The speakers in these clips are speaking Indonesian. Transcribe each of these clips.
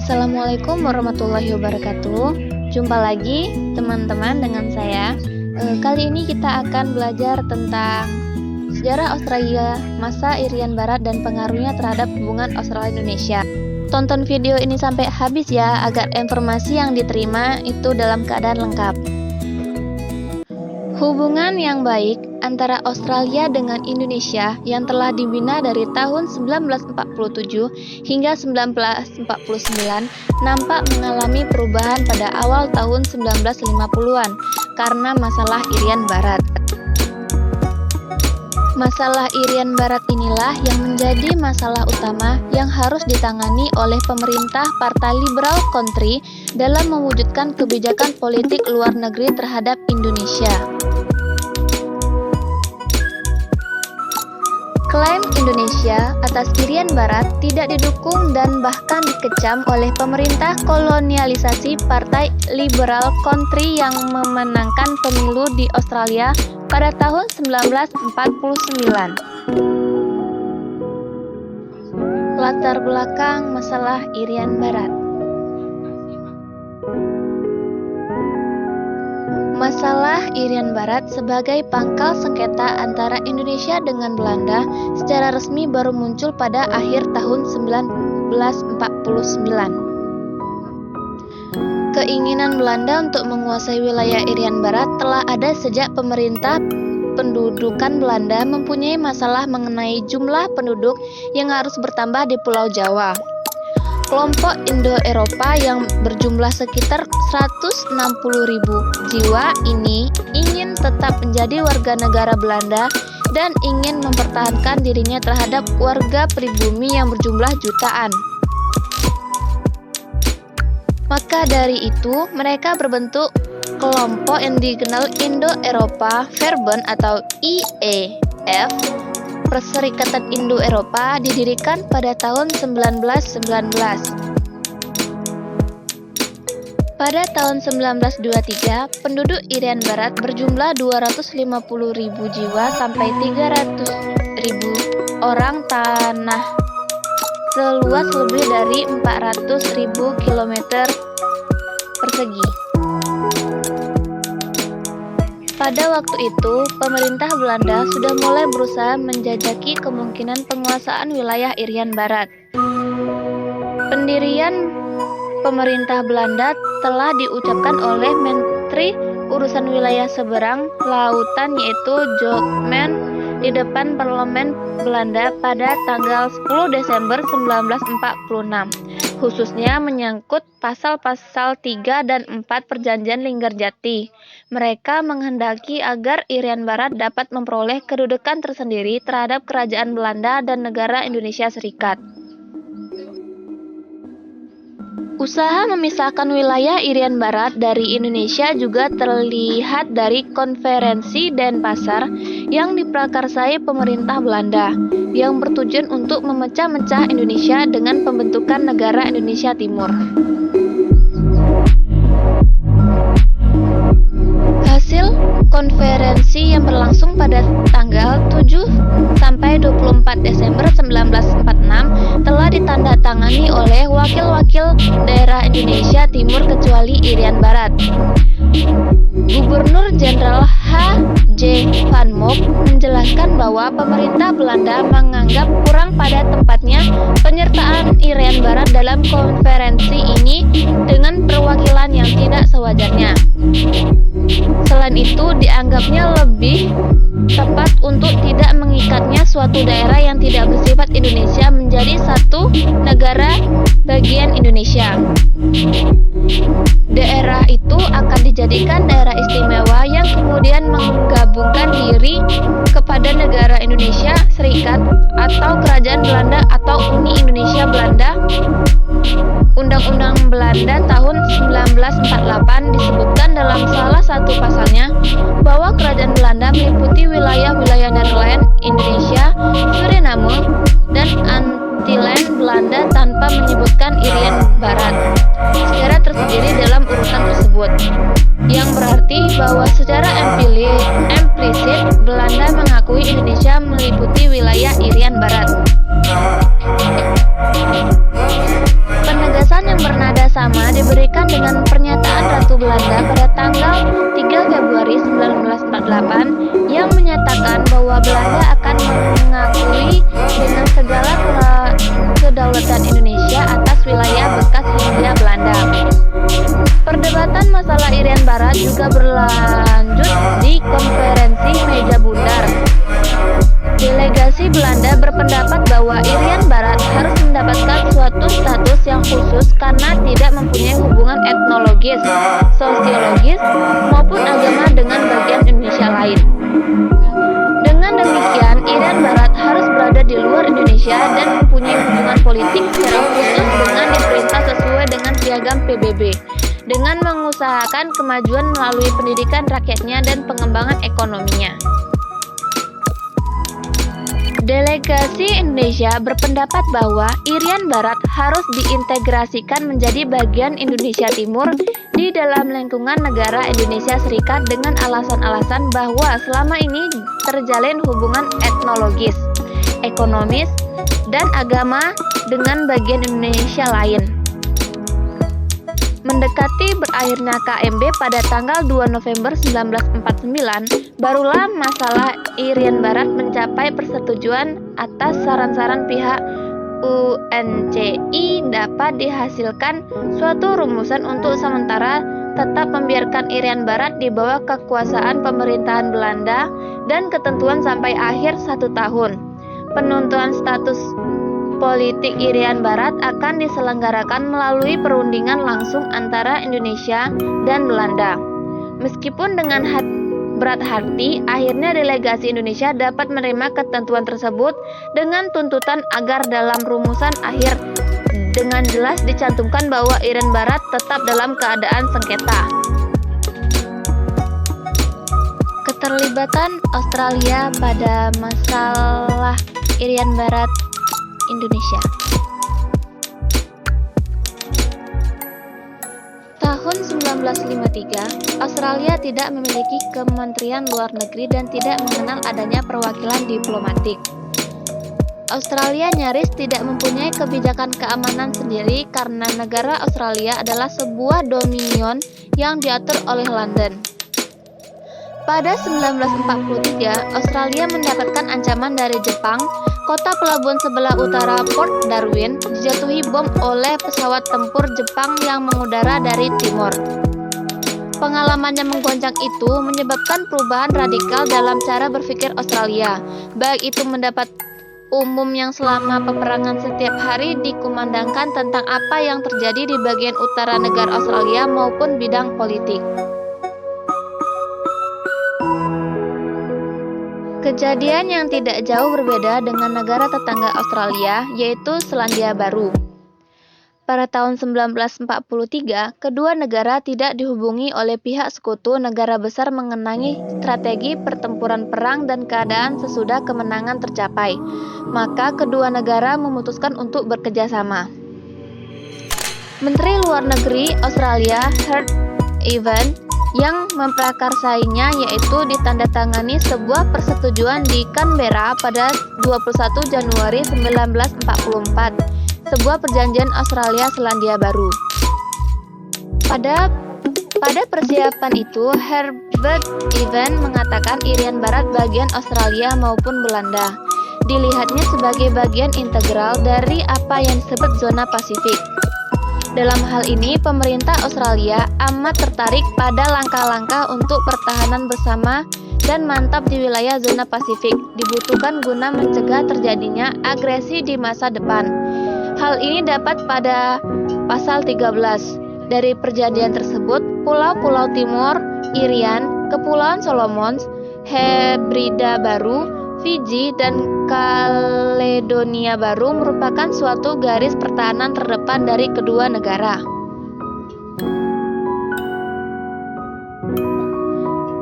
Assalamualaikum warahmatullahi wabarakatuh. Jumpa lagi teman-teman dengan saya. Kali ini kita akan belajar tentang sejarah Australia, masa Irian Barat dan pengaruhnya terhadap hubungan Australia-Indonesia. Tonton video ini sampai habis ya, agar informasi yang diterima itu dalam keadaan lengkap. Hubungan yang baik antara Australia dengan Indonesia yang telah dibina dari tahun 1947 hingga 1949 nampak mengalami perubahan pada awal tahun 1950-an karena masalah Irian Barat. Masalah Irian Barat inilah yang menjadi masalah utama yang harus ditangani oleh pemerintah Partai Liberal Country dalam mewujudkan kebijakan politik luar negeri terhadap Indonesia. Klaim Indonesia atas Irian Barat tidak didukung dan bahkan dikecam oleh pemerintah kolonialisasi Partai Liberal Country yang memenangkan pemilu di Australia pada tahun 1949. Latar belakang masalah Irian Barat. Masalah Irian Barat sebagai pangkal sengketa antara Indonesia dengan Belanda secara resmi baru muncul pada akhir tahun 1949. Keinginan Belanda untuk menguasai wilayah Irian Barat telah ada sejak pemerintah pendudukan Belanda mempunyai masalah mengenai jumlah penduduk yang harus bertambah di Pulau Jawa. Kelompok Indo-Eropa yang berjumlah sekitar 160.000 jiwa ini ingin tetap menjadi warga negara Belanda dan ingin mempertahankan dirinya terhadap warga pribumi yang berjumlah jutaan. Maka dari itu, mereka berbentuk kelompok yang dikenal Indo-Eropa Verbond atau IEF. Perserikatan Indo-Eropa didirikan pada tahun 1919. Pada tahun 1923, penduduk Irian Barat berjumlah 250.000 jiwa sampai 300.000 orang tanah seluas lebih dari 400.000 km persegi. Pada waktu itu, pemerintah Belanda sudah mulai berusaha menjajaki kemungkinan penguasaan wilayah Irian Barat. Pendirian pemerintah Belanda telah diucapkan oleh Menteri Urusan Wilayah Seberang Lautan yaitu Jonkman di depan parlemen Belanda pada tanggal 10 Desember 1946. Khususnya menyangkut pasal-pasal 3 dan 4 Perjanjian Linggarjati. Mereka menghendaki agar Irian Barat dapat memperoleh kedudukan tersendiri terhadap Kerajaan Belanda dan negara Indonesia Serikat. Usaha memisahkan wilayah Irian Barat dari Indonesia juga terlihat dari Konferensi Denpasar yang diprakarsai pemerintah Belanda, yang bertujuan untuk memecah-mecah Indonesia dengan pembentukan negara Indonesia Timur. Hasil konferensi yang berlangsung pada tanggal 7 sampai 24 Desember 1946 telah ditandatangani oleh wakil-wakil daerah Indonesia Timur kecuali Irian Barat. Gubernur Jenderal H.J. Van Mock menjelaskan bahwa pemerintah Belanda menganggap kurang pada tempatnya penyertaan Irian Barat dalam konferensi ini dengan perwakilan yang tidak sewajarnya. Selain itu, dianggapnya lebih tepat untuk tidak mengikatnya suatu daerah yang tidak bersifat Indonesia menjadi satu negara bagian Indonesia. Daerah itu akan dijadikan daerah istimewa yang kemudian menggabungkan diri kepada negara Indonesia Serikat atau Kerajaan Belanda atau Uni Indonesia Belanda. Undang-Undang Belanda tahun 1948 disebutkan dalam salah satu pasalnya bahwa Kerajaan Belanda meliputi wilayah-wilayah Nederland, Indonesia, Suriname, dan Antillen Belanda tanpa menyebutkan Irian Barat secara tersendiri dalam urutan tersebut, yang berarti bahwa secara implisit Belanda mengakui Indonesia meliputi wilayah Irian Barat. Penegasan yang bernama dengan pernyataan Ratu Belanda pada tanggal 3 Februari 1948 yang menyatakan bahwa Belanda akan mengakui dengan segala kedaulatan Indonesia atas wilayah bekas Hindia Belanda. Perdebatan masalah Irian Barat juga berlanjut di konferensi meja bundar. Delegasi Belanda berpendapat bahwa Irian Barat harus mendapatkan suatu status yang khusus karena tidak mempunyai hubungan etnologis, sosiologis, maupun agama dengan bagian Indonesia lain. Dengan demikian, Irian Barat harus berada di luar Indonesia dan mempunyai hubungan politik secara khusus dengan diperintah sesuai dengan piagam PBB, dengan mengusahakan kemajuan melalui pendidikan rakyatnya dan pengembangan ekonominya. Delegasi Indonesia berpendapat bahwa Irian Barat harus diintegrasikan menjadi bagian Indonesia Timur di dalam lingkungan negara Indonesia Serikat dengan alasan-alasan bahwa selama ini terjalin hubungan etnologis, ekonomis, dan agama dengan bagian Indonesia lain. Mendekati berakhirnya KMB pada tanggal 2 November 1949, barulah masalah Irian Barat mencapai persetujuan atas saran-saran pihak UNCI dapat dihasilkan suatu rumusan untuk sementara tetap membiarkan Irian Barat di bawah kekuasaan pemerintahan Belanda dan ketentuan sampai akhir 1 tahun. Penentuan status politik Irian Barat akan diselenggarakan melalui perundingan langsung antara Indonesia dan Belanda. Meskipun dengan berat hati, akhirnya delegasi Indonesia dapat menerima ketentuan tersebut dengan tuntutan agar dalam rumusan akhir dengan jelas dicantumkan bahwa Irian Barat tetap dalam keadaan sengketa. Keterlibatan Australia pada masalah Irian Barat Indonesia. Tahun 1953, Australia tidak memiliki Kementerian Luar Negeri dan tidak mengenal adanya perwakilan diplomatik. Australia nyaris tidak mempunyai kebijakan keamanan sendiri karena negara Australia adalah sebuah dominion yang diatur oleh London. Pada 1943, Australia mendapatkan ancaman dari Jepang. Kota pelabuhan sebelah utara Port Darwin dijatuhi bom oleh pesawat tempur Jepang yang mengudara dari timur. Pengalamannya menggoncang itu menyebabkan perubahan radikal dalam cara berpikir Australia, baik itu mendapat umum yang selama peperangan setiap hari dikumandangkan tentang apa yang terjadi di bagian utara negara Australia maupun bidang politik. Kejadian yang tidak jauh berbeda dengan negara tetangga Australia, yaitu Selandia Baru. Pada tahun 1943, kedua negara tidak dihubungi oleh pihak sekutu negara besar mengenai strategi pertempuran perang dan keadaan sesudah kemenangan tercapai. Maka kedua negara memutuskan untuk bekerja sama. Menteri Luar Negeri Australia, Herbert Evans, yang memprakarsainya yaitu ditandatangani sebuah persetujuan di Canberra pada 21 Januari 1944, sebuah perjanjian Australia-Selandia Baru. Pada persiapan itu, Herbert Evans mengatakan Irian Barat bagian Australia maupun Belanda dilihatnya sebagai bagian integral dari apa yang disebut zona Pasifik. Dalam hal ini, pemerintah Australia amat tertarik pada langkah-langkah untuk pertahanan bersama dan mantap di wilayah zona Pasifik dibutuhkan guna mencegah terjadinya agresi di masa depan. Hal ini dapat pada pasal 13. Dari perjanjian tersebut, pulau-pulau Timor, Irian, Kepulauan Solomon, Hebrida Baru, Fiji, dan Kaledonia Baru merupakan suatu garis pertahanan terdepan dari kedua negara.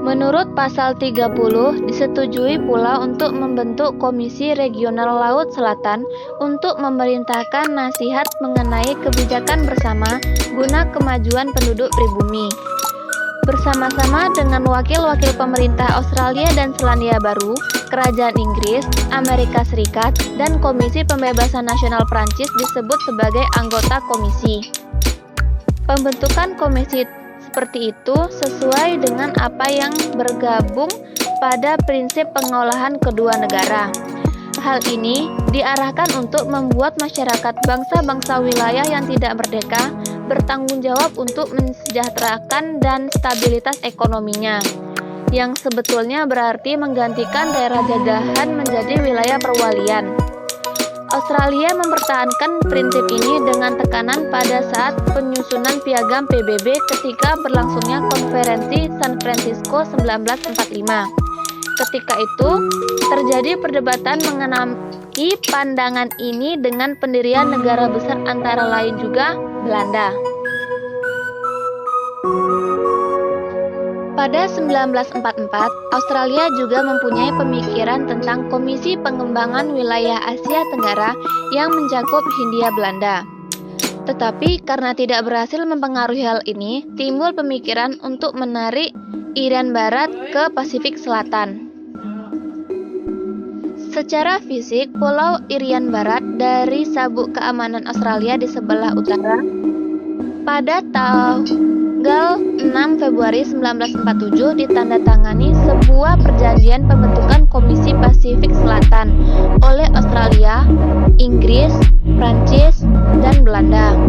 Menurut pasal 30, disetujui pula untuk membentuk Komisi Regional Laut Selatan untuk memerintahkan nasihat mengenai kebijakan bersama guna kemajuan penduduk pribumi. Bersama-sama dengan wakil-wakil pemerintah Australia dan Selandia Baru, Kerajaan Inggris, Amerika Serikat, dan Komisi Pembebasan Nasional Prancis disebut sebagai anggota komisi. Pembentukan komisi seperti itu sesuai dengan apa yang bergabung pada prinsip pengolahan kedua negara. Hal ini diarahkan untuk membuat masyarakat bangsa-bangsa wilayah yang tidak merdeka bertanggung jawab untuk mensejahterakan dan stabilitas ekonominya, yang sebetulnya berarti menggantikan daerah jajahan menjadi wilayah perwalian. Australia mempertahankan prinsip ini dengan tekanan pada saat penyusunan piagam PBB ketika berlangsungnya konferensi San Francisco 1945. Ketika itu, terjadi perdebatan mengenai pandangan ini dengan pendirian negara besar antara lain juga Belanda. Pada 1944, Australia juga mempunyai pemikiran tentang Komisi Pengembangan Wilayah Asia Tenggara yang mencakup Hindia Belanda. Tetapi karena tidak berhasil mempengaruhi hal ini, timbul pemikiran untuk menarik Irian Barat ke Pasifik Selatan. Secara fisik, Pulau Irian Barat dari Sabuk Keamanan Australia di sebelah utara pada tanggal 6 Februari 1947 ditandatangani sebuah perjanjian pembentukan Komisi Pasifik Selatan oleh Australia, Inggris, Prancis, dan Belanda.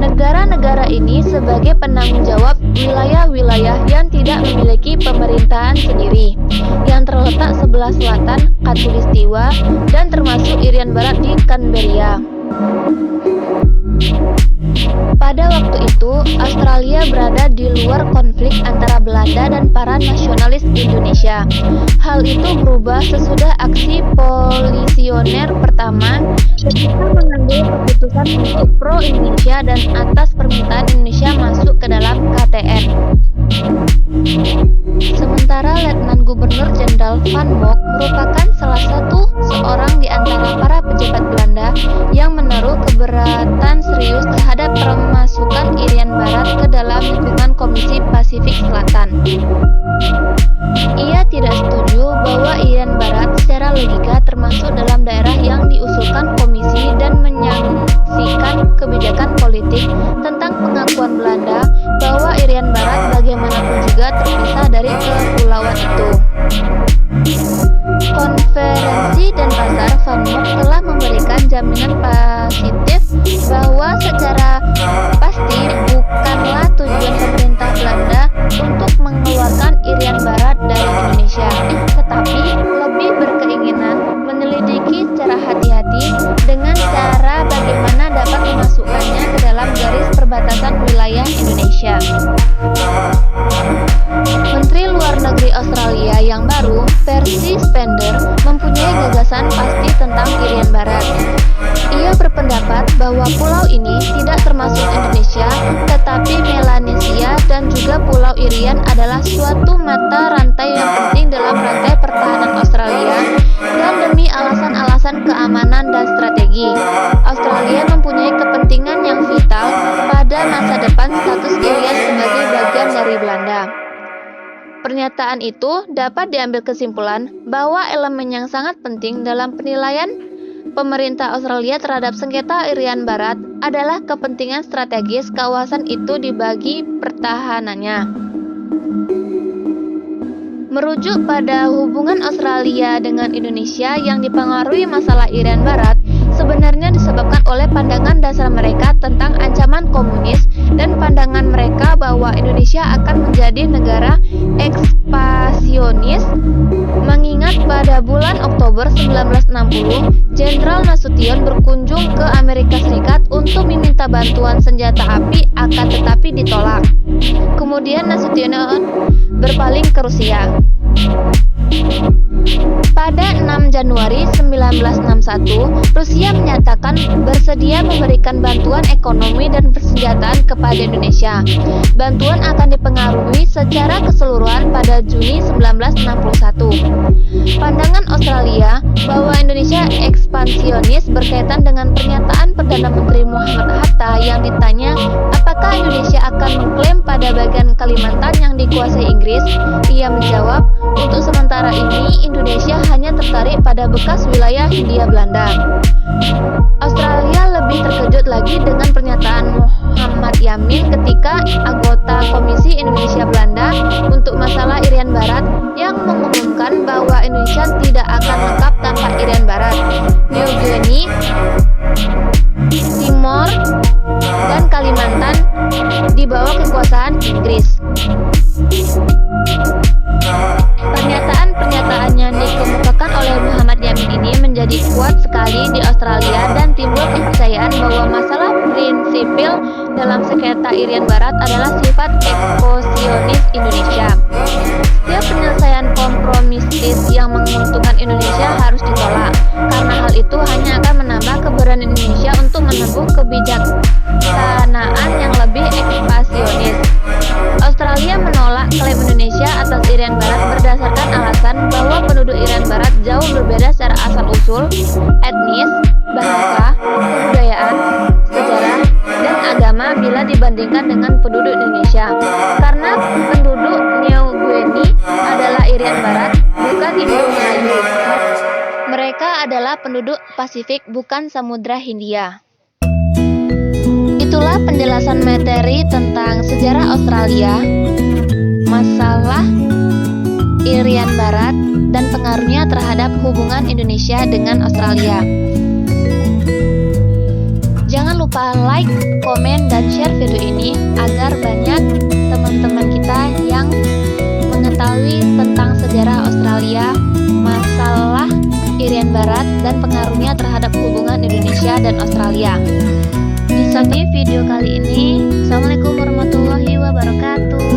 Negara-negara ini sebagai penanggung jawab wilayah-wilayah yang tidak memiliki pemerintahan sendiri, yang terletak sebelah selatan Khatulistiwa dan termasuk Irian Barat di Canberra. Pada waktu itu, Australia berada di luar konflik antara Belanda dan para nasionalis Indonesia. Hal itu berubah sesudah aksi polisioner pertama ketika mengambil keputusan untuk pro-Indonesia dan atas permintaan Indonesia masuk ke dalam KTN. Sementara Letnan Gubernur Jenderal Van Mock merupakan salah satu seorang di antara para pejabat Belanda yang menaruh keberatan serius terhadap pemasukan Irian Barat ke dalam lingkungan Komisi Pasifik Selatan. Ia tidak setuju bahwa Irian Barat secara logika termasuk dalam daerah yang diusulkan komisi dan menyaksikan kebijakan politik tentang pengakuan Belanda bahwa Irian Barat bagaimanapun juga terpisah dari kepulauan itu. Konferensi Denpasar, Van Mock telah memberikan jaminan positif bahwa secara pasti bukanlah tujuan pemerintah Belanda untuk mengeluarkan Irian Barat dari Indonesia, tetapi lebih berkeinginan menyelidiki secara hati-hati dengan cara bagaimana dapat memasukkannya ke dalam garis perbatasan wilayah Indonesia. Menteri Luar Negeri Australia yang baru, Percy Spender, mempunyai gagasan pasti tentang Irian Barat. Ia berpendapat bahwa pulau ini tidak termasuk Indonesia, tetapi Melanesia dan juga Pulau Irian adalah suatu mata rantai yang penting dalam rantai pertahanan Australia, dan demi alasan-alasan keamanan dan strategi, Australia mempunyai kepentingan yang vital pada masa depan status Irian sebagai bagian dari Belanda. Pernyataan itu dapat diambil kesimpulan bahwa elemen yang sangat penting dalam penilaian pemerintah Australia terhadap sengketa Irian Barat adalah kepentingan strategis kawasan itu dibagi pertahanannya. Merujuk pada hubungan Australia dengan Indonesia yang dipengaruhi masalah Irian Barat, sebenarnya disebabkan oleh pandangan dasar mereka tentang ancaman komunis dan pandangan mereka bahwa Indonesia akan menjadi negara ekspansionis. Mengingat pada bulan Oktober 1960, Jenderal Nasution berkunjung ke Amerika Serikat untuk meminta bantuan senjata api, akan tetapi ditolak. Kemudian Nasution berpaling ke Rusia. Pada 6 Januari 1961, Rusia menyatakan bersedia memberikan bantuan ekonomi dan persenjataan kepada Indonesia. Bantuan akan dipengaruhi secara keseluruhan pada Juni 1961. Pandangan Australia bahwa Indonesia ekspansionis berkaitan dengan pernyataan Perdana Menteri Muhammad Hatta yang ditanya apakah Indonesia akan mengklaim pada bagian Kalimantan yang dikuasai Inggris. Ia menjawab, untuk sementara ini Indonesia hanya tertarik pada bekas wilayah Hindia Belanda. Australia lebih terkejut lagi dengan pernyataan Muhammad Yamin ketika anggota Komisi Indonesia Belanda untuk masalah Irian Barat yang mengumumkan bahwa Indonesia tidak akan lengkap tanpa Irian Barat, New Guinea, Timor, dan Kalimantan di bawah kekuasaan Inggris. Pernyataan-pernyataan yang dikemukakan oleh Muhammad Yamin ini menjadi kuat sekali di Australia dan timbul kepercayaan bahwa masalah prinsipil dalam sengketa Irian Barat adalah sifat ekosionis Indonesia. Setiap penyelesaian kompromistis yang menguntungkan Indonesia harus ditolak, karena hal itu hanya akan menambah keberanian Indonesia untuk menempuh kebijaksanaan yang lebih ekspansionis. Australia menolak klaim Indonesia atas Irian Barat berdasarkan alasan bahwa penduduk Irian Barat jauh berbeda secara asal-usul, etnis, bahasa, kebudayaan, sejarah, dan agama bila dibandingkan dengan penduduk Indonesia. Karena penduduk New Guinea adalah Irian Barat, bukan Indo-Melayu. Mereka adalah penduduk Pasifik, bukan Samudra Hindia. Itulah penjelasan materi tentang sejarah Australia, masalah Irian Barat, dan pengaruhnya terhadap hubungan Indonesia dengan Australia. Jangan lupa like, komen, dan share video ini agar banyak teman-teman kita yang mengetahui tentang sejarah Australia, masalah Irian Barat, dan pengaruhnya terhadap hubungan Indonesia dan Australia. Di video kali ini, Assalamualaikum warahmatullahi wabarakatuh.